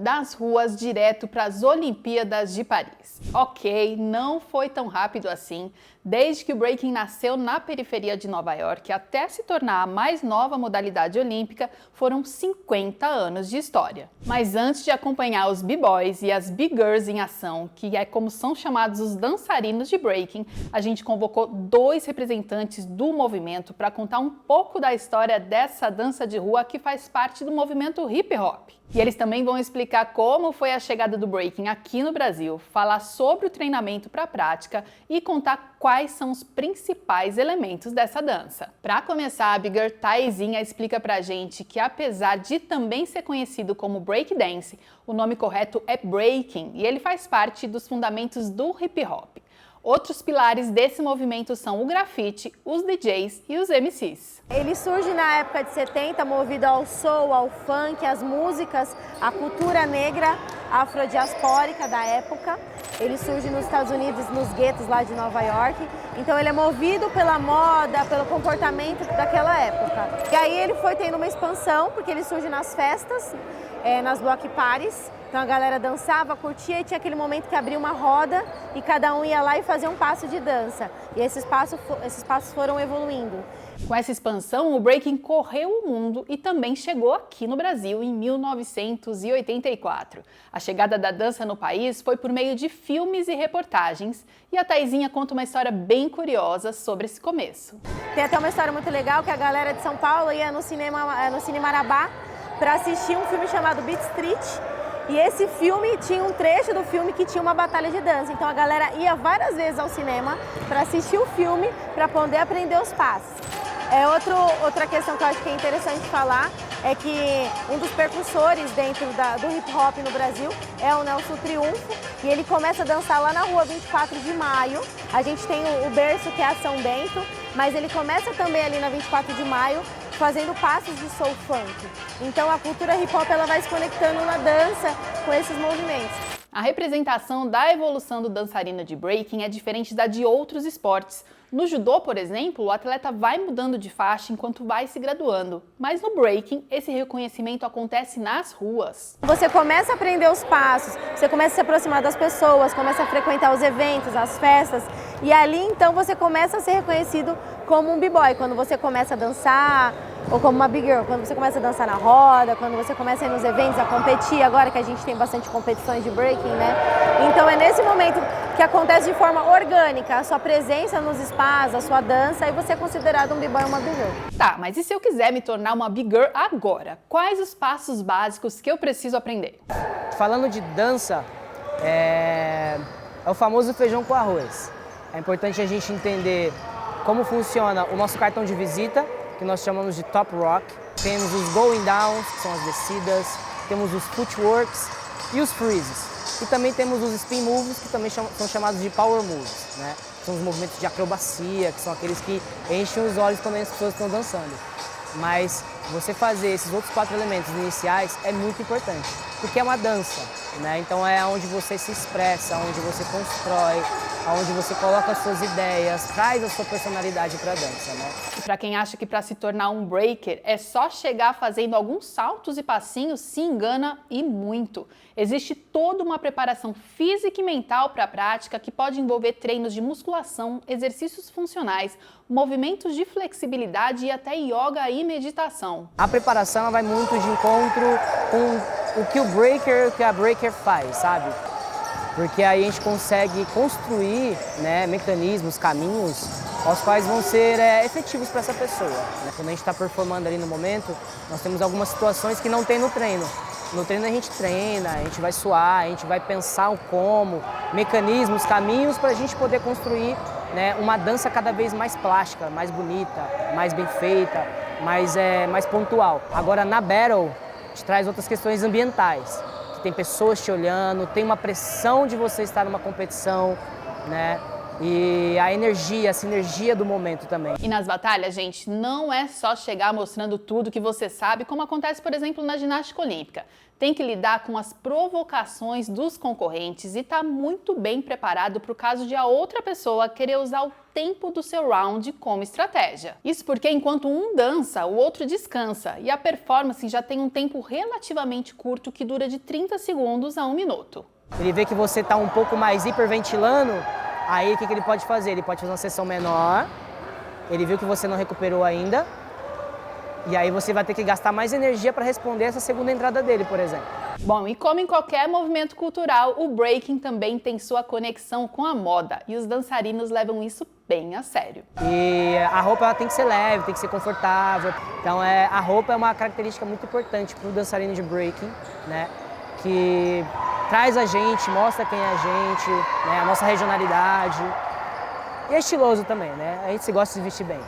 das ruas direto para as Olimpíadas de Paris. Ok, não foi tão rápido assim. Desde que o breaking nasceu na periferia de Nova York até se tornar a mais nova modalidade olímpica, foram 50 anos de história. Mas antes de acompanhar os b-boys e as b-girls em ação, que é como são chamados os dançarinos de breaking, a gente convocou 2 representantes do movimento para contar um pouco da história dessa dança de rua que faz parte do movimento hip hop. E eles também vão explicar como foi a chegada do breaking aqui no Brasil, falar sobre o treinamento para a prática e contar quais são os principais elementos dessa dança. Para começar, a big girl Thaisinha explica pra gente que apesar de também ser conhecido como breakdance, o nome correto é breaking e ele faz parte dos fundamentos do hip hop. Outros pilares desse movimento são o grafite, os DJs e os MCs. Ele surge na época de 70, movido ao soul, ao funk, às músicas, à cultura negra afrodiaspórica da época. Ele surge nos Estados Unidos, nos guetos lá de Nova York. Então ele é movido pela moda, pelo comportamento daquela época. E aí ele foi tendo uma expansão, porque ele surge nas festas, nas block parties. Então a galera dançava, curtia e tinha aquele momento que abria uma roda e cada um ia lá e fazia um passo de dança. E esses passos foram evoluindo. Com essa expansão, o breaking correu o mundo e também chegou aqui no Brasil em 1984. A chegada da dança no país foi por meio de filmes e reportagens, e a Thaisinha conta uma história bem curiosa sobre esse começo. Tem até uma história muito legal que a galera de São Paulo ia no Cine Marabá para assistir um filme chamado Beat Street. E esse filme tinha um trecho do filme que tinha uma batalha de dança. Então a galera ia várias vezes ao cinema para assistir o filme, para poder aprender os passos. Outra questão que eu acho que é interessante falar é que um dos percussores dentro do hip hop no Brasil é o Nelson Triunfo e ele começa a dançar lá na rua 24 de maio. A gente tem o berço que é a São Bento, mas ele começa também ali na 24 de maio fazendo passos de soul funk. Então a cultura hip hop ela vai se conectando na dança com esses movimentos. A representação da evolução do dançarino de breaking é diferente da de outros esportes. No judô, por exemplo, o atleta vai mudando de faixa enquanto vai se graduando. Mas no breaking, esse reconhecimento acontece nas ruas. Você começa a aprender os passos, você começa a se aproximar das pessoas, começa a frequentar os eventos, as festas. E ali, então, você começa a ser reconhecido como um b-boy, quando você começa a dançar, ou como uma big girl, quando você começa a dançar na roda, quando você começa a ir nos eventos, a competir, agora que a gente tem bastante competições de breaking, né? Então é nesse momento que acontece de forma orgânica, a sua presença nos espaços, a sua dança, e você é considerado um b-boy ou uma big girl. Tá, mas e se eu quiser me tornar uma big girl agora? Quais os passos básicos que eu preciso aprender? Falando de dança, é o famoso feijão com arroz. É importante a gente entender como funciona o nosso cartão de visita, que nós chamamos de Top Rock. Temos os Going Downs, que são as descidas, temos os Footworks e os Freezes. E também temos os Spin Moves, que também são chamados de Power Moves, né? São os movimentos de acrobacia, que são aqueles que enchem os olhos quando as pessoas estão dançando. Mas você fazer esses outros 4 elementos iniciais é muito importante, porque é uma dança, né? Então é onde você se expressa, onde você constrói, onde você coloca as suas ideias, traz a sua personalidade para a dança, né? E para quem acha que para se tornar um breaker é só chegar fazendo alguns saltos e passinhos, se engana e muito. Existe toda uma preparação física e mental para a prática que pode envolver treinos de musculação, exercícios funcionais, movimentos de flexibilidade e até yoga e meditação. A preparação ela vai muito de encontro com o que a breaker faz, sabe? Porque aí a gente consegue construir, né, mecanismos, caminhos, aos quais vão ser efetivos para essa pessoa, né? Quando a gente está performando ali no momento, nós temos algumas situações que não tem no treino. No treino a gente treina, a gente vai suar, a gente vai pensar o como, mecanismos, caminhos para a gente poder construir, né, uma dança cada vez mais plástica, mais bonita, mais bem feita, mais pontual. Agora na battle, a gente traz outras questões ambientais. Tem pessoas te olhando, tem uma pressão de você estar numa competição, né? e a energia, a sinergia do momento também. E nas batalhas, gente, não é só chegar mostrando tudo que você sabe, como acontece, por exemplo, na ginástica olímpica. Tem que lidar com as provocações dos concorrentes e estar muito bem preparado para o caso de a outra pessoa querer usar o tempo do seu round como estratégia. Isso porque enquanto um dança, o outro descansa e a performance já tem um tempo relativamente curto que dura de 30 segundos a 1 minuto. Ele vê que você está um pouco mais hiperventilando, aí o que ele pode fazer? Ele pode fazer uma sessão menor, ele viu que você não recuperou ainda, e aí você vai ter que gastar mais energia para responder essa segunda entrada dele, por exemplo. Bom, e como em qualquer movimento cultural, o breaking também tem sua conexão com a moda, e os dançarinos levam isso bem a sério. E a roupa ela tem que ser leve, tem que ser confortável, então a roupa é uma característica muito importante para o dançarino de breaking, né? Que traz a gente, mostra quem é a gente, né? A nossa regionalidade, e é estiloso também, né? A gente se gosta de vestir bem.